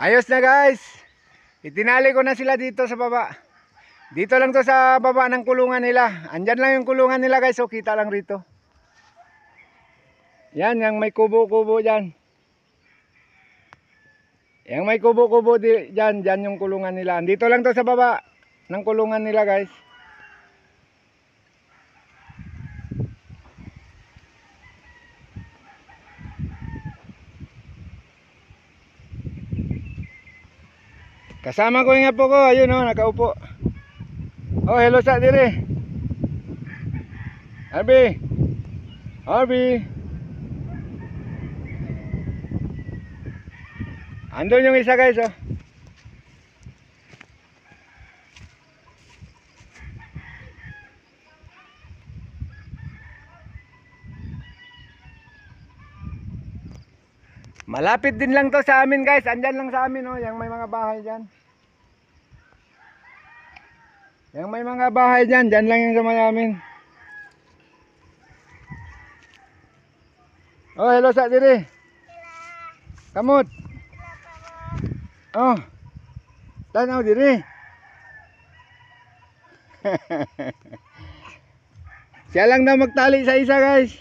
Ayos na guys. Itinali ko na sila dito sa baba. Dito lang to sa baba ng kulungan nila. Andyan lang yung kulungan nila guys. So kita lang rito. Yan, yung may kubo-kubo dyan. Yung may kubo-kubo dyan. Dyan yung kulungan nila. Dito lang to sa baba ng kulungan nila guys. Kasama ko yung apo ko, ayun o, nakaupo. Oh, hello sa dire. Arby. Arby. Andun yung isa guys oh. Malapit din lang to sa amin guys. Andyan lang sa amin oh, yung may mga bahay dyan. Yung may mga bahay dyan, dyan lang yung sa may amin. Oh, hello sa dire. Kamot. Oh. Tanaw dire. Siya lang daw magtali sa isa guys.